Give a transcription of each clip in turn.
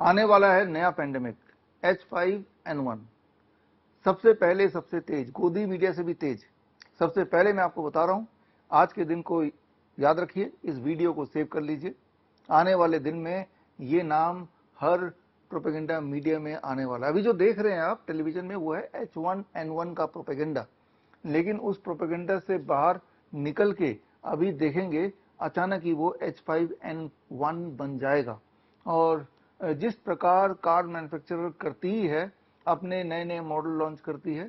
आने वाला है नया पेंडेमिक H5N1। सबसे पहले सबसे तेज, गोदी मीडिया से भी तेज। सबसे पहले मैं आपको बता रहा हूं, आज के दिन को याद रखिए, इस वीडियो को सेव कर लीजिए। आने वाले दिन में ये नाम हर प्रोपेगेंडा मीडिया में आने वाला है। अभी जो देख रहे हैं आप टेलीविजन में वो है H1N1 का प्रोपेगेंडा, लेकिन उस प्रोपेगेंडा से बाहर निकल के अभी देखेंगे अचानक ही वो H5N1 बन जाएगा। और जिस प्रकार कार मैन्युफैक्चरर करती ही है, अपने नए नए मॉडल लॉन्च करती है।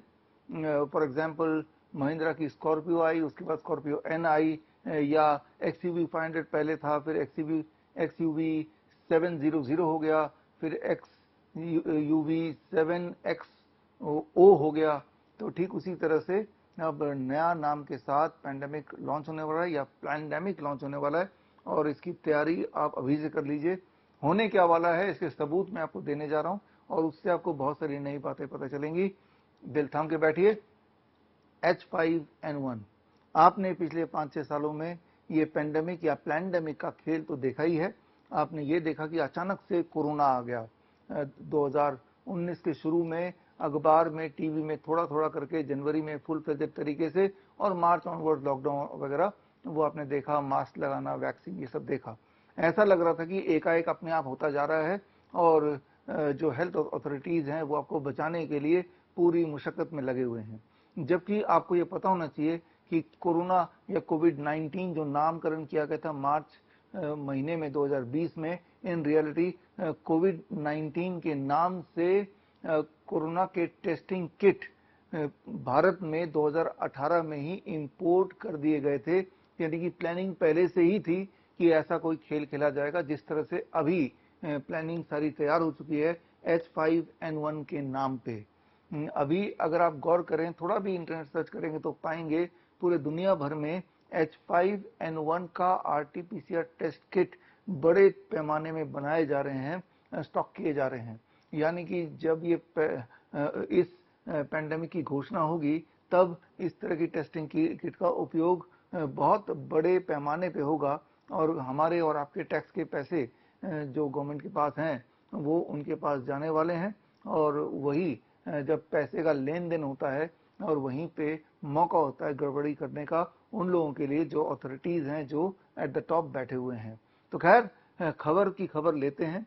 फॉर एग्जांपल महिंद्रा की स्कॉर्पियो आई, उसके बाद स्कॉर्पियो एन आई, या XUV 500 पहले था, फिर XUV 700 हो गया, फिर XUV 7XO हो गया। तो ठीक उसी तरह से अब नया नाम के साथ पैंडेमिक लॉन्च होने वाला है या पैंडेमिक लॉन्च होने वाला है, और इसकी तैयारी आप अभी से कर लीजिए। होने क्या वाला है इसके सबूत मैं आपको देने जा रहा हूं, और उससे आपको बहुत सारी नई बातें पता चलेंगी। दिल थाम के बैठिए। H5N1, आपने पिछले 5-6 सालों में ये पेंडेमिक या प्लैंडेमिक का खेल तो देखा ही है। आपने ये देखा कि अचानक से कोरोना आ गया 2019 के शुरू में, अखबार में, टीवी में थोड़ा थोड़ा करके, जनवरी में फुल फ्लेजेड तरीके से, और मार्च ऑनवर्ड लॉकडाउन वगैरह वो आपने देखा, मास्क लगाना, वैक्सीन, ये सब देखा। ऐसा लग रहा था कि एकाएक अपने आप होता जा रहा है, और जो हेल्थ अथॉरिटीज हैं वो आपको बचाने के लिए पूरी मुशक्कत में लगे हुए हैं। जबकि आपको ये पता होना चाहिए कि कोरोना या कोविड-19 जो नामकरण किया गया था मार्च महीने में 2020 में, इन रियलिटी कोविड-19 के नाम से कोरोना के टेस्टिंग किट भारत में 2018 में ही इंपोर्ट कर दिए गए थे। यानी कि प्लानिंग पहले से ही थी कि ऐसा कोई खेल खेला जाएगा। जिस तरह से अभी प्लानिंग सारी तैयार हो चुकी है H5N1 के नाम पे। अभी अगर आप गौर करें, थोड़ा भी इंटरनेट सर्च करेंगे तो पाएंगे पूरे दुनिया भर में H5N1 का RT-PCR टेस्ट किट बड़े पैमाने में बनाए जा रहे हैं, स्टॉक किए जा रहे हैं। यानी कि जब ये इस पैंडेमिक की घोषणा होगी, तब इस तरह की टेस्टिंग की किट का उपयोग बहुत बड़े पैमाने पे होगा, और हमारे और आपके टैक्स के पैसे जो गवर्नमेंट के पास हैं वो उनके पास जाने वाले हैं। और वही जब पैसे का लेन देन होता है और वहीं पे मौका होता है गड़बड़ी करने का उन लोगों के लिए जो अथॉरिटीज हैं, जो एट द टॉप बैठे हुए हैं। तो खैर, खबर की खबर लेते हैं।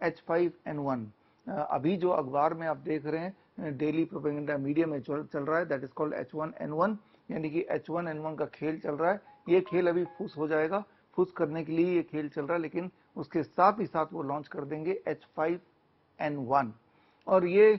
H5N1 अभी जो अखबार में आप देख रहे हैं, डेली प्रोपेगेंडा मीडिया में चल रहा है, दैट इज कॉल्ड H1N1। यानी कि H1N1 का खेल चल रहा है। ये खेल अभी फुस हो जाएगा, फुस करने के लिए ये खेल चल रहा है, लेकिन उसके साथ ही साथ वो लॉन्च कर देंगे H5N1। और ये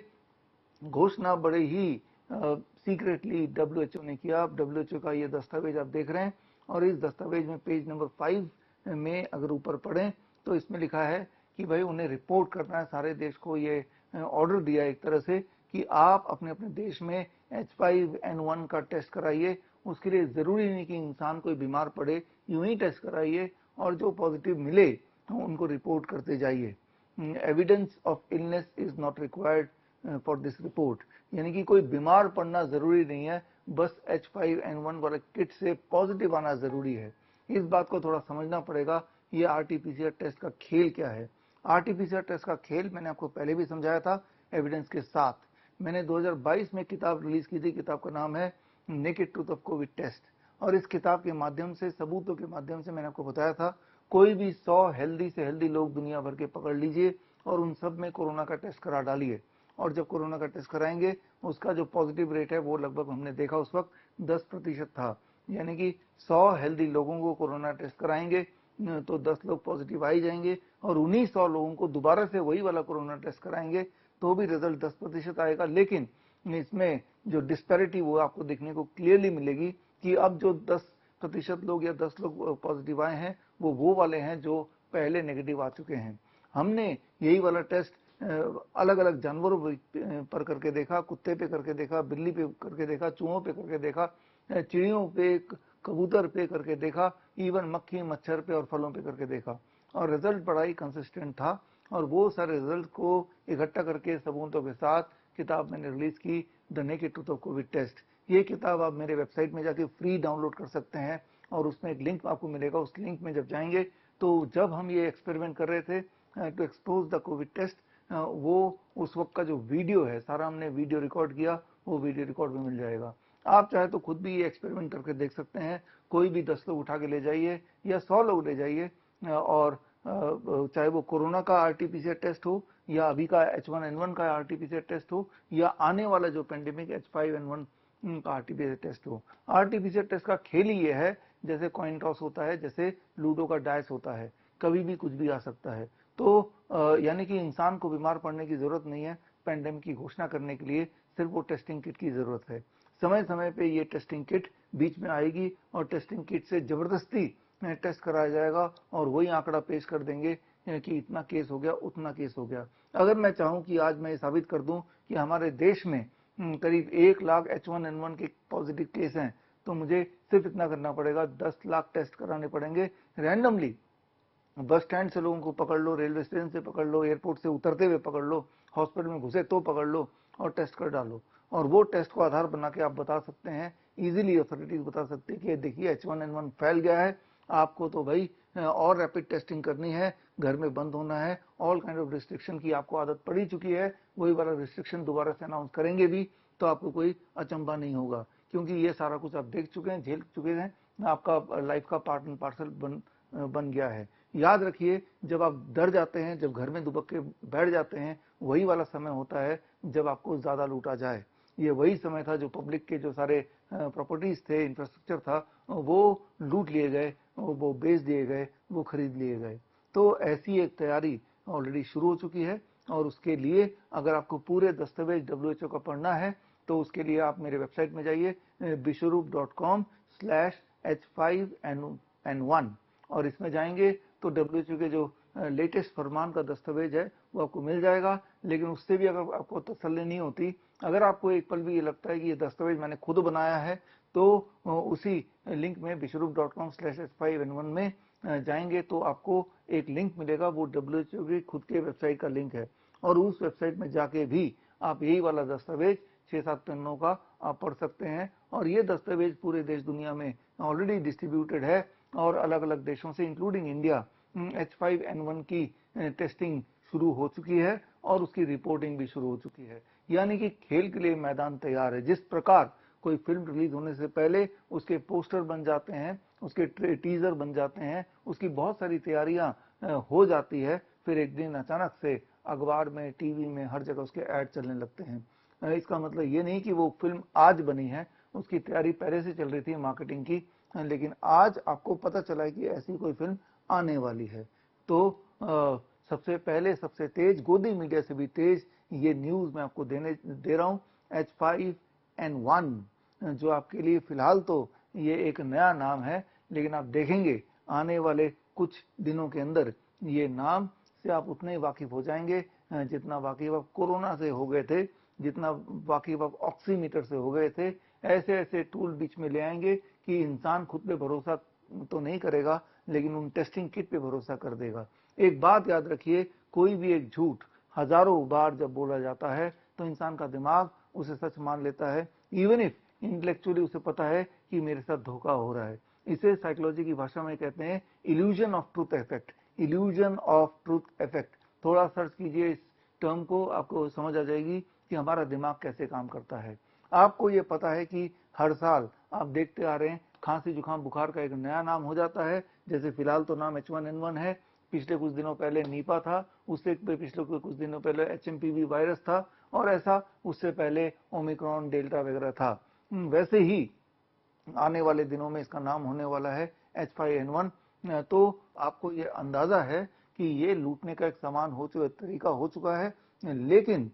घोषणा बड़े ही सीक्रेटली WHO ने किया। WHO का ये दस्तावेज आप देख रहे हैं, और इस दस्तावेज में पेज नंबर 5 में अगर ऊपर पढ़ें तो इसमें लिखा है कि भाई उन्हें रिपोर्ट करना है सारे देश को। ये ऑर्डर दिया एक तरह से कि आप अपने अपने देश में H5N1 का टेस्ट कराइए। उसके लिए जरूरी नहीं कि इंसान कोई बीमार पड़े, यूं ही टेस्ट कराइए, और जो पॉजिटिव मिले तो उनको रिपोर्ट करते जाइए। Evidence of illness is not required for this report. यानी कि कोई बीमार पड़ना जरूरी नहीं है, बस H5N1 वाले किट से पॉजिटिव आना जरूरी है। इस बात को थोड़ा समझना पड़ेगा, ये RT-PCR टेस्ट का खेल क्या है। RT-PCR टेस्ट का खेल मैंने आपको पहले भी समझाया था एविडेंस के साथ। मैंने 2022 में किताब रिलीज की थी, किताब का नाम है naked truth of COVID test. और इस किताब के माध्यम से, सबूतों के माध्यम से मैंने आपको बताया था, कोई भी 100 हेल्दी से हेल्दी लोग दुनिया भर के पकड़ लीजिए और उन सब में कोरोना का टेस्ट करा डालिए। और जब कोरोना का टेस्ट कराएंगे, उसका जो पॉजिटिव रेट है वो लगभग हमने देखा उस वक्त 10% था। यानी कि 100 हेल्दी लोगों को कोरोना टेस्ट कराएंगे तो 10 लोग पॉजिटिव आ ही जाएंगे, और उन्हीं 100 लोगों को दोबारा से वही वाला कोरोना टेस्ट कराएंगे तो भी रिजल्ट 10% आएगा। लेकिन इसमें जो डिस्पैरिटी वो आपको देखने को क्लियरली मिलेगी कि अब जो 10% लोग या 10 लोग पॉजिटिव आए हैं वो वाले हैं जो पहले नेगेटिव आ चुके हैं। हमने यही वाला टेस्ट अलग अलग जानवरों पर करके देखा, कुत्ते पे करके देखा, बिल्ली पे करके देखा, चूहों पे करके देखा, चिड़ियों पे, कबूतर पे करके देखा, इवन मक्खी मच्छर पे और फलों पे करके देखा, और रिजल्ट बड़ा ही कंसिस्टेंट था। और वो सारे रिजल्ट को इकट्ठा करके सबूतों के साथ किताब मैंने रिलीज की, the naked truth of COVID test. ये किताब आप मेरे वेबसाइट में जाके फ्री डाउनलोड कर सकते हैं, और उसमें एक लिंक आपको मिलेगा। उस लिंक में जब जाएंगे तो जब हम ये एक्सपेरिमेंट कर रहे थे to expose the COVID test, वो उस वक्त का जो वीडियो है, सारा हमने वीडियो रिकॉर्ड किया, वो वीडियो रिकॉर्ड भी मिल जाएगा। आप चाहे तो खुद भी ये एक्सपेरिमेंट करके देख सकते हैं। कोई भी 10 लोग उठा के ले जाइए या 100 लोग ले जाइए, और चाहे वो कोरोना का आरटीपीसीआर टेस्ट हो या अभी का H1N1 का आरटीपीसीआर टेस्ट हो या आने वाला जो पेंडेमिक H5N1 का आरटीपीसीआर टेस्ट हो। आरटीपीसीआर टेस्ट का खेल ही ये है, जैसे कॉइन टॉस होता है, जैसे लूडो का डाइस होता है, कभी भी कुछ भी आ सकता है। तो यानी कि इंसान को बीमार पड़ने की जरूरत नहीं है पेंडेमिक की घोषणा करने के लिए, सिर्फ वो टेस्टिंग किट की जरूरत है। समय समय पे ये टेस्टिंग किट बीच में आएगी और टेस्टिंग किट से जबरदस्ती टेस्ट कराया जाएगा और वही आंकड़ा पेश कर देंगे कि इतना केस हो गया, उतना केस हो गया। अगर मैं चाहूं कि आज मैं ये साबित कर दूं कि हमारे देश में करीब 1 लाख H1N1 के पॉजिटिव केस हैं, तो मुझे सिर्फ इतना करना पड़ेगा, 10 लाख टेस्ट कराने पड़ेंगे रैंडमली। बस स्टैंड से लोगों को पकड़ लो, रेलवे स्टेशन से पकड़ लो, एयरपोर्ट से उतरते हुए पकड़ लो, हॉस्पिटल में घुसे तो पकड़ लो और टेस्ट कर डालो। और वो टेस्ट को आधार बना के आप बता सकते हैं, इजीली अथॉरिटीज बता सकती है कि देखिए H1N1 फैल गया है, आपको तो भाई और रैपिड टेस्टिंग करनी है, घर में बंद होना है, ऑल काइंड ऑफ रिस्ट्रिक्शन की आपको आदत पड़ी चुकी है, वही वाला रिस्ट्रिक्शन दोबारा से अनाउंस करेंगे भी तो आपको कोई अचंभा नहीं होगा, क्योंकि ये सारा कुछ आप देख चुके हैं, झेल चुके हैं, आपका लाइफ का पार्ट एंड पार्सल बन गया है। याद रखिए, जब आप डर जाते हैं, जब घर में दुबक के बैठ जाते हैं, वही वाला समय होता है जब आपको ज्यादा लूटा जाए। ये वही समय था जो पब्लिक के जो सारे प्रॉपर्टीज थे, इंफ्रास्ट्रक्चर था, वो लूट लिए गए, वो बेच दिए गए, वो खरीद लिए गए। तो ऐसी एक तैयारी ऑलरेडी शुरू हो चुकी है और उसके लिए अगर आपको पूरे दस्तावेज WHO का पढ़ना है तो उसके लिए आप मेरे वेबसाइट में जाइए bishrup.com/H5N1 और इसमें जाएंगे तो WHO के जो लेटेस्ट फरमान का दस्तावेज है वो आपको मिल जाएगा। लेकिन उससे भी अगर आपको तसल्ली नहीं होती, अगर आपको एक पल भी ये लगता है कि ये दस्तावेज मैंने खुद बनाया है, तो उसी लिंक में bishrup.com/H5N1 में जाएंगे तो आपको एक लिंक मिलेगा, वो WHO की खुद के वेबसाइट का लिंक है और उस वेबसाइट में जाके भी आप यही वाला दस्तावेज 6-7 पन्नों का आप पढ़ सकते हैं। और ये दस्तावेज पूरे देश दुनिया में ऑलरेडी डिस्ट्रीब्यूटेड है और अलग अलग देशों से इंक्लूडिंग इंडिया H5N1 की टेस्टिंग शुरू हो चुकी है और उसकी रिपोर्टिंग भी शुरू हो चुकी है। यानी कि खेल के लिए मैदान तैयार है। जिस प्रकार कोई फिल्म रिलीज होने से पहले उसके पोस्टर बन जाते हैं, उसके टीजर बन जाते हैं, उसकी बहुत सारी तैयारियां हो जाती है, फिर एक दिन अचानक से अखबार में, टीवी में, हर जगह उसके ऐड चलने लगते हैं। इसका मतलब ये नहीं कि वो फिल्म आज बनी है, उसकी तैयारी पहले से चल रही थी मार्केटिंग की, लेकिन आज आपको पता चला है कि ऐसी कोई फिल्म आने वाली है। तो सबसे पहले, सबसे तेज, गोदी मीडिया से भी तेज ये न्यूज मैं आपको दे रहा हूं। H5N1 जो आपके लिए फिलहाल तो ये एक नया नाम है, लेकिन आप देखेंगे आने वाले कुछ दिनों के अंदर ये नाम से आप उतने ही वाकिफ हो जाएंगे जितना वाकिफ आप कोरोना से हो गए थे, जितना वाकिफ आप ऑक्सीमीटर से हो गए थे। ऐसे ऐसे टूल बीच में ले आएंगे कि इंसान खुद पे भरोसा तो नहीं करेगा, लेकिन उन टेस्टिंग किट पे भरोसा कर देगा। एक बात याद रखिए, कोई भी एक झूठ हजारों बार जब बोला जाता है तो इंसान का दिमाग उसे सच मान लेता है, इवन इफ इंटेलेक्चुअली उसे पता है कि मेरे साथ धोखा हो रहा है। इसे साइकोलॉजी की भाषा में कहते हैं illusion of truth effect. Illusion of truth effect, थोड़ा सर्च कीजिए इस टर्म को, आपको समझ आ जाएगी कि हमारा दिमाग कैसे काम करता है। आपको ये पता है कि हर साल आप देखते आ रहे हैं खांसी जुकाम बुखार का एक नया नाम हो जाता है। जैसे फिलहाल तो नाम H1N1 है, पिछले कुछ दिनों पहले नीपा था, उससे पिछले कुछ दिनों पहले HMPV वायरस था और ऐसा उससे पहले ओमिक्रॉन, डेल्टा वगैरह था। वैसे ही आने वाले दिनों में इसका नाम होने वाला है H5N1। तो आपको ये अंदाजा है कि ये लूटने का एक सामान हो चुका, तरीका हो चुका है। लेकिन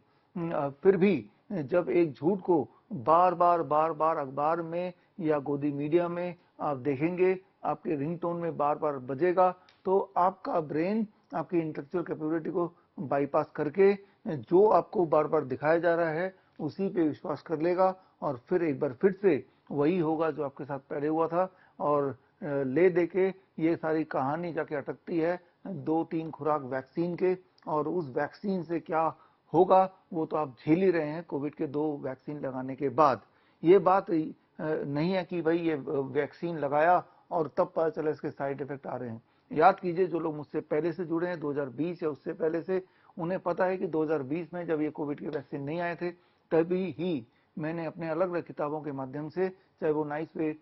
फिर भी जब एक झूठ को बार बार अखबार में या गोदी मीडिया में आप देखेंगे, आपके रिंगटोन में बार बार बजेगा, तो आपका ब्रेन आपकी इंटेलेक्चुअल कैपेबिलिटी को बाईपास करके जो आपको बार बार दिखाया जा रहा है उसी पे विश्वास कर लेगा और फिर एक बार फिर से वही होगा जो आपके साथ पहले हुआ था। और ले दे के ये सारी कहानी जाके अटकती है 2-3 खुराक वैक्सीन के, और उस वैक्सीन से क्या होगा वो तो आप झेल ही रहे हैं कोविड के 2 वैक्सीन लगाने के बाद। ये बात नहीं है कि भाई ये वैक्सीन लगाया और तब पता चला इसके साइड इफेक्ट आ रहे हैं। याद कीजिए, जो लोग मुझसे पहले से जुड़े हैं 2020 या उससे पहले से, उन्हें पता है कि 2020 में जब ये कोविड के वैक्सीन नहीं आए थे, तभी ही मैंने अपने अलग अलग किताबों के माध्यम से, चाहे वो नाइस वे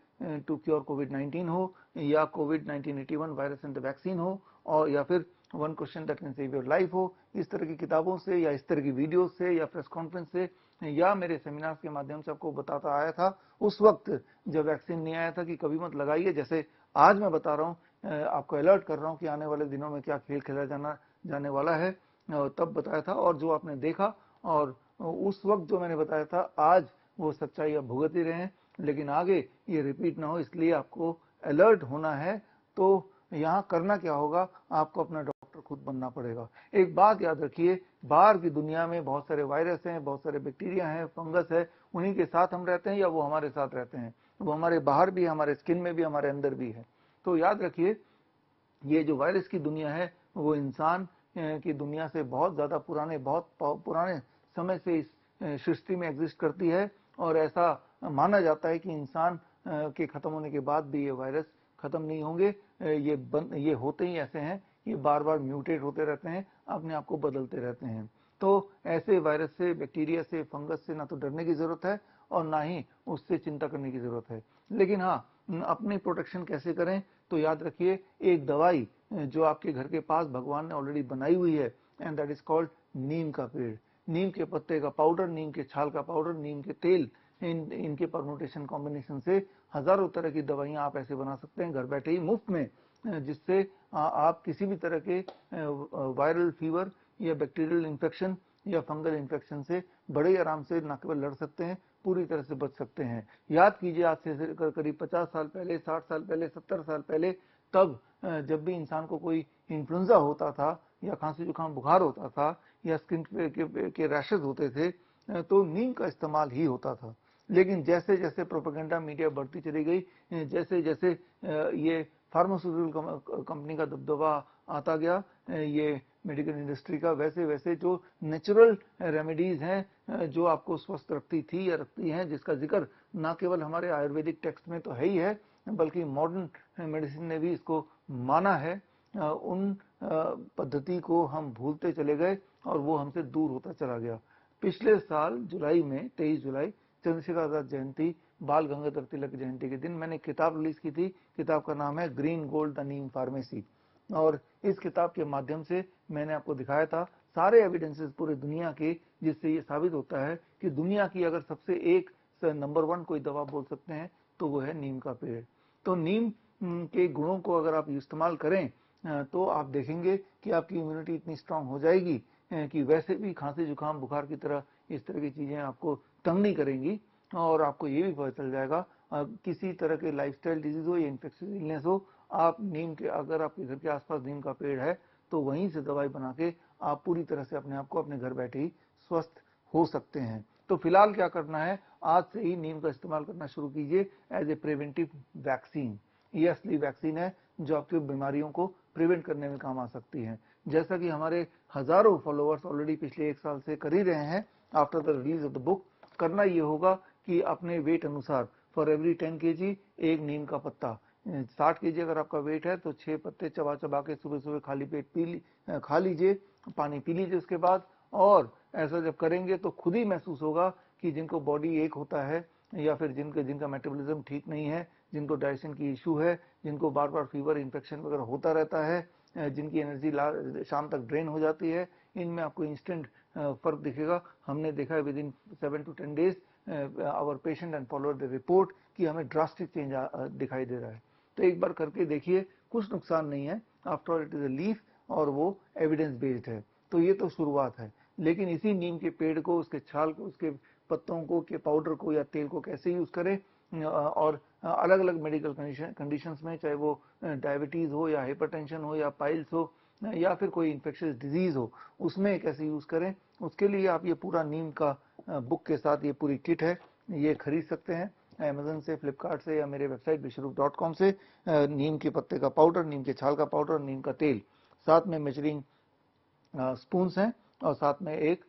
टू क्योर कोविड-19 हो, या कोविड-1981 वायरस एंड द वैक्सीन हो, और या फिर one question that can save your life हो, इस तरह की किताबों से या इस तरह की वीडियो से या प्रेस कॉन्फ्रेंस से या मेरे सेमिनार्स के माध्यम से आपको बताता आया था उस वक्त जब वैक्सीन नहीं आया था कि कभी मत लगाइए। जैसे आज मैं बता रहा हूँ, आपको अलर्ट कर रहा हूँ कि आने वाले दिनों में क्या खेल खेला जाने वाला है, तब बताया था। और जो आपने देखा और उस वक्त जो मैंने बताया था, आज वो सच्चाई आप भुगत ही रहे हैं। लेकिन आगे ये रिपीट ना हो, इसलिए आपको अलर्ट होना है। तो यहाँ करना क्या होगा, आपको अपना डॉक्टर खुद बनना पड़ेगा। एक बात याद रखिए, बाहर की दुनिया में बहुत सारे वायरस हैं, बहुत सारे बैक्टीरिया हैं, फंगस है, उन्हीं के साथ हम रहते हैं या वो हमारे साथ रहते हैं। वो हमारे बाहर भी, हमारे स्किन में भी, हमारे अंदर भी है। तो याद रखिए, ये जो वायरस की दुनिया है वो इंसान की दुनिया से बहुत ज़्यादा बहुत पुराने समय से इस सृष्टि में एग्जिस्ट करती है। और ऐसा माना जाता है कि इंसान के खत्म होने के बाद भी ये वायरस खत्म नहीं होंगे। ये होते ही ऐसे हैं, ये बार बार म्यूटेट होते रहते हैं, अपने आप को बदलते रहते हैं। तो ऐसे वायरस से, बैक्टीरिया से, फंगस से ना तो डरने की जरूरत है और ना ही उससे चिंता करने की जरूरत है। लेकिन हाँ, अपनी प्रोटेक्शन कैसे करें, तो याद रखिए, एक दवाई जो आपके घर के पास भगवान ने ऑलरेडी बनाई हुई है, एंड दैट इज कॉल्ड नीम का पेड़। नीम के पत्ते का पाउडर, नीम के छाल का पाउडर, नीम के तेल, इनके परमुटेशन कॉम्बिनेशन से हजारों तरह की दवाइयां आप ऐसे बना सकते हैं घर बैठे ही मुफ्त में, जिससे आप किसी भी तरह के वायरल फीवर या बैक्टीरियल इन्फेक्शन या फंगल इन्फेक्शन से बड़े आराम से न केवल लड़ सकते हैं, पूरी तरह से बच सकते हैं। याद कीजिए, आज से करीब 50 साल पहले, 60 साल पहले, 70 साल पहले, तब जब भी इंसान को कोई इन्फ्लुएंजा होता था या खांसी जुकाम बुखार होता था या स्किन के रैशेज होते थे, तो नीम का इस्तेमाल ही होता था। लेकिन जैसे जैसे प्रोपेगेंडा मीडिया बढ़ती चली गई, जैसे जैसे ये फार्मास्यूटिकल कंपनी का दबदबा आता गया, ये मेडिकल इंडस्ट्री का, वैसे वैसे जो नेचुरल रेमेडीज हैं जो आपको स्वस्थ रखती थी या रखती हैं, जिसका जिक्र ना केवल हमारे आयुर्वेदिक टेक्स्ट में तो है ही है, बल्कि मॉडर्न मेडिसिन ने भी इसको माना है, उन पद्धति को हम भूलते चले गए और वो हमसे दूर होता चला गया। पिछले साल जुलाई में, 23 जुलाई, चंद्रशेखर आजाद जयंती, बाल गंगाधर तिलक जयंती के दिन मैंने किताब रिलीज की थी। किताब का नाम है green gold the Neem pharmacy. और इस किताब के माध्यम से मैंने आपको दिखाया था सारे एविडेंसेस पूरे दुनिया के, जिससे ये साबित होता है कि दुनिया की अगर सबसे एक नंबर 1 कोई दवा बोल सकते हैं तो वो है नीम का पेड़। तो नीम के गुणों को अगर आप इस्तेमाल करें तो आप देखेंगे कि आपकी इम्यूनिटी इतनी स्ट्रांग हो जाएगी कि वैसे भी खांसी जुकाम बुखार की तरह इस तरह की चीजें आपको तंग नहीं करेंगी। और आपको ये भी पता चल जाएगा, किसी तरह के लाइफस्टाइल डिजीज हो या इन्फेक्शियस इलनेस हो, आप नीम के, अगर आपके घर के आसपास नीम का पेड़ है तो वहीं से दवाई बना के आप पूरी तरह से अपने आप को अपने घर बैठे ही स्वस्थ हो सकते हैं। तो फिलहाल क्या करना है, आज से ही नीम का इस्तेमाल करना शुरू कीजिए एज ए प्रिवेंटिव वैक्सीन। ये असली वैक्सीन है जो आपकी बीमारियों को प्रिवेंट करने में काम आ सकती है। जैसा कि हमारे हजारों फॉलोअर्स ऑलरेडी पिछले 1 साल से कर ही रहे हैं, after the release of the book, करना ये होगा कि अपने वेट अनुसार फॉर एवरी 10 kg एक नीम का पत्ता, 60 kg अगर आपका वेट है तो 6 पत्ते चबा चबा के सुबह सुबह खाली पेट खा लीजिए, पानी पी लीजिए उसके बाद। और ऐसा जब करेंगे तो खुद ही महसूस होगा कि जिनको बॉडी एक होता है या फिर जिनका मेटाबॉलिज्म ठीक नहीं है, जिनको डाइजेशन की इशू है, जिनको बार बार फीवर इन्फेक्शन वगैरह होता रहता है, जिनकी एनर्जी शाम तक ड्रेन हो जाती है, इनमें आपको इंस्टेंट फर्क दिखेगा। हमने देखा है within 7 to 10 days our patient and follower the report कि हमें ड्रास्टिक चेंज दिखाई दे रहा है। तो एक बार करके देखिए, कुछ नुकसान नहीं है, after all it is a leaf और वो एविडेंस बेस्ड है। तो ये तो शुरुआत है, लेकिन इसी नीम के पेड़ को, उसके छाल को, उसके पत्तों को, के पाउडर को या तेल को कैसे यूज करें, और अलग अलग मेडिकल कंडीशंस में, चाहे वो डायबिटीज हो या हाइपरटेंशन हो या पाइल्स हो या फिर कोई इन्फेक्शियस डिजीज हो, उसमें कैसे यूज करें, उसके लिए आप ये पूरा नीम का बुक के साथ ये पूरी किट है, ये खरीद सकते हैं अमेजन से, फ्लिपकार्ट से या मेरे वेबसाइट विश्वरूप.com से। नीम के पत्ते का पाउडर, नीम के छाल का पाउडर, नीम का तेल, साथ में मेजरिंग स्पून्स हैं और साथ में एक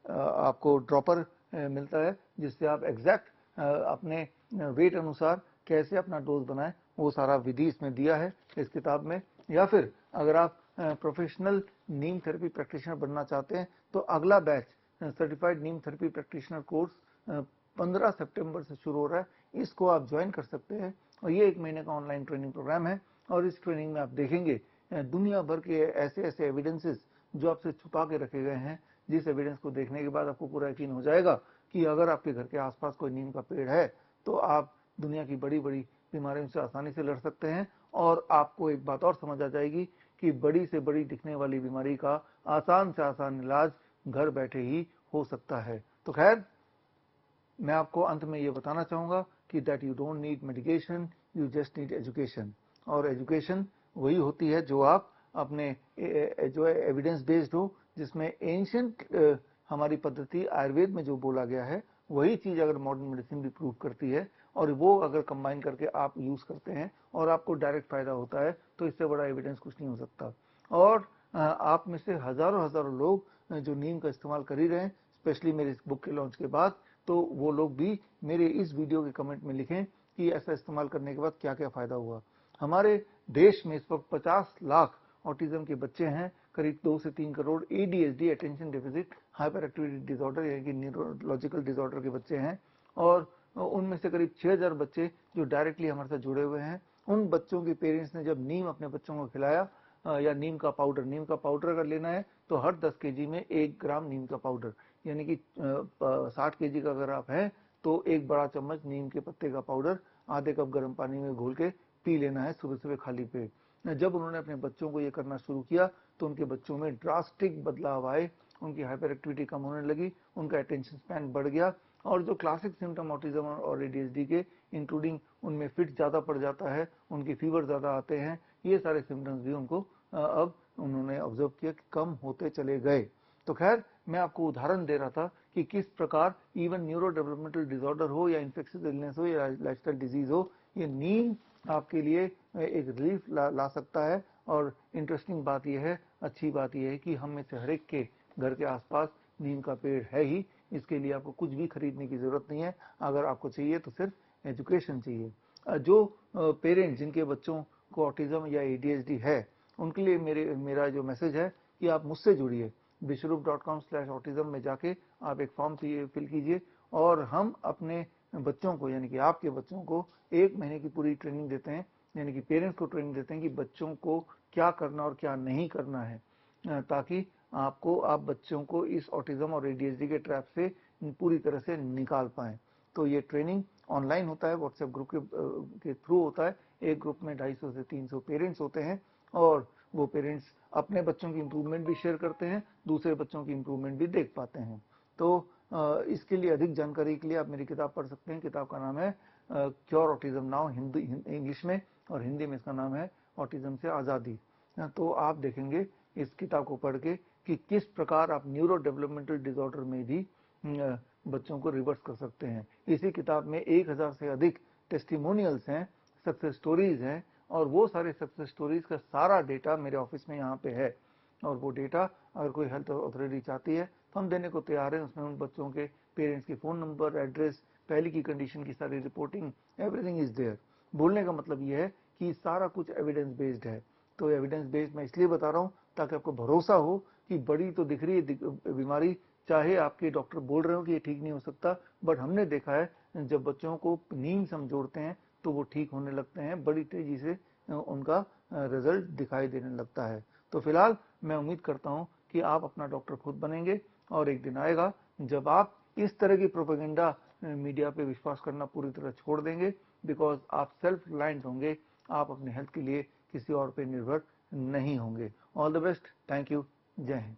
आपको ड्रॉपर मिलता है, जिससे आप एग्जैक्ट अपने वेट अनुसार कैसे अपना डोज बनाएं, वो सारा विधि इसमें दिया है इस किताब में। या फिर अगर आप प्रोफेशनल नीम थेरेपी प्रैक्टिशनर बनना चाहते हैं तो अगला बैच सर्टिफाइड नीम थेरेपी प्रैक्टिशनर कोर्स 15 सितंबर से शुरू हो रहा है। इसको आप ज्वाइन कर सकते हैं और ये 1 महीने का ऑनलाइन ट्रेनिंग प्रोग्राम है। और इस ट्रेनिंग में आप देखेंगे दुनिया भर के ऐसे ऐसे एविडेंसेस जो आपसे छुपा के रखे गए हैं, जिस एविडेंस को देखने के बाद आपको पूरा यकीन हो जाएगा कि अगर आपके घर के आसपास कोई नीम का पेड़ है तो आप दुनिया की बड़ी बड़ी बीमारियों से आसानी से लड़ सकते हैं। और आपको एक बात और समझ आ जाएगी कि बड़ी से बड़ी दिखने वाली बीमारी का आसान से आसान इलाज घर बैठे ही हो सकता है। तो खैर, मैं आपको अंत में ये बताना चाहूँगा कि that you don't need medication, you just need education. और एजुकेशन वही होती है जो आप अपने जो है एविडेंस बेस्ड हो, जिसमें एंशिएंट हमारी पद्धति आयुर्वेद में जो बोला गया है वही चीज़ अगर मॉडर्न मेडिसिन भी प्रूव करती है और वो अगर कंबाइन करके आप यूज़ करते हैं और आपको डायरेक्ट फायदा होता है, तो इससे बड़ा एविडेंस कुछ नहीं हो सकता। और आप में से हज़ारों हज़ारों लोग जो नीम का इस्तेमाल कर ही रहे हैं, स्पेशली मेरे इस बुक के लॉन्च के बाद, तो वो लोग भी मेरे इस वीडियो के कमेंट में लिखें कि ऐसा इस्तेमाल करने के बाद क्या क्या फ़ायदा हुआ। हमारे देश में इस वक्त 50 लाख ऑटिज्म के बच्चे हैं, करीब 2 से 3 crore ADHD attention deficit hyper activity disorder यानी कि न्यूरोलॉजिकल डिसऑर्डर के बच्चे हैं। और उनमें से करीब 6000 बच्चे जो डायरेक्टली हमारे साथ जुड़े हुए हैं। उन बच्चों के पेरेंट्स ने जब नीम अपने बच्चों को खिलाया, या नीम का पाउडर अगर लेना है तो हर 10 केजी में 1 ग्राम नीम का पाउडर, यानी कि 60 केजी का अगर आप हैं तो 1 बड़ा चम्मच नीम के पत्ते का पाउडर आधे कप गर्म पानी में घोल के पी लेना है सुबह सुबह खाली पेट। जब उन्होंने अपने बच्चों को ये करना शुरू किया तो उनके बच्चों में ड्रास्टिक बदलाव आए, उनकी हाइपर एक्टिविटी कम होने लगी, उनका अटेंशन स्पैन बढ़ गया और जो क्लासिक सिम्टम ऑटिज्म और ADHD के इंक्लूडिंग उनमें फिट ज़्यादा पड़ जाता है, उनकी फीवर ज़्यादा आते हैं, ये सारे सिम्टम्स भी उनको अब उन्होंने ऑब्जर्व किया कि कम होते चले गए। तो खैर, मैं आपको उदाहरण दे रहा था कि किस प्रकार इवन न्यूरो डेवलपमेंटल डिसऑर्डर हो या इन्फेक्शियस इलनेस हो या लाइफस्टाइल डिजीज हो, ये नीम आपके लिए एक रिलीफ ला सकता है। और इंटरेस्टिंग बात यह है, अच्छी बात यह है कि हम में से हर एक के घर के आसपास नीम का पेड़ है ही। इसके लिए आपको कुछ भी खरीदने की जरूरत नहीं है। अगर आपको चाहिए तो सिर्फ एजुकेशन चाहिए। जो पेरेंट्स जिनके बच्चों को ऑटिज्म या ADHD है, उनके लिए मेरा जो मैसेज है कि आप मुझसे जुड़िए। vishwarup.com/autism में जाके आप एक फॉर्म फिल कीजिए और हम अपने बच्चों को, यानी कि आपके बच्चों को 1 महीने की पूरी ट्रेनिंग देते हैं, यानी कि पेरेंट्स को ट्रेनिंग देते हैं कि बच्चों को क्या करना और क्या नहीं करना है, ताकि आप बच्चों को इस ऑटिज्म और ADHD के ट्रैप से पूरी तरह से निकाल पाएं। तो ये ट्रेनिंग ऑनलाइन होता है, व्हाट्सएप ग्रुप के थ्रू होता है। एक ग्रुप में 250 से 300 पेरेंट्स होते हैं और वो पेरेंट्स अपने बच्चों की इंप्रूवमेंट भी शेयर करते हैं, दूसरे बच्चों की इंप्रूवमेंट भी देख पाते हैं। तो इसके लिए अधिक जानकारी के लिए आप मेरी किताब पढ़ सकते हैं। किताब का नाम है क्योर ऑटिज्म नाउ, इंग्लिश में, और हिंदी में इसका नाम है ऑटिज्म से आज़ादी। तो आप देखेंगे इस किताब को पढ़ के कि किस प्रकार आप न्यूरो डेवलपमेंटल डिसऑर्डर में भी बच्चों को रिवर्स कर सकते हैं। इसी किताब में 1000 से अधिक टेस्टिमोनियल्स हैं, सक्सेस स्टोरीज हैं, और वो सारे सक्सेस स्टोरीज का सारा डेटा मेरे ऑफिस में यहाँ पे है। और वो डेटा अगर कोई हेल्थ अथॉरिटी चाहती है तो हम देने को तैयार हैं। उसमें उन बच्चों के पेरेंट्स के फ़ोन नंबर, एड्रेस, पहले की कंडीशन की सारी रिपोर्टिंग, एवरीथिंग इज देयर। बोलने का मतलब ये है कि सारा कुछ एविडेंस बेस्ड है। तो एविडेंस बेस्ड मैं इसलिए बता रहा हूँ ताकि आपको भरोसा हो कि बड़ी तो दिख रही है बीमारी, चाहे आपके डॉक्टर बोल रहे हो कि ये ठीक नहीं हो सकता, बट हमने देखा है जब बच्चों को नींद से हम जोड़ते हैं तो वो ठीक होने लगते हैं, बड़ी तेजी से उनका रिजल्ट दिखाई देने लगता है। तो फिलहाल मैं उम्मीद करता हूं कि आप अपना डॉक्टर खुद बनेंगे और एक दिन आएगा जब आप इस तरह की प्रोपेगेंडा मीडिया पे विश्वास करना पूरी तरह छोड़ देंगे, बिकॉज आप सेल्फ रिलायंट होंगे, आप अपने हेल्थ के लिए किसी और पे निर्भर नहीं होंगे। All the best, thank you, जय हिंद।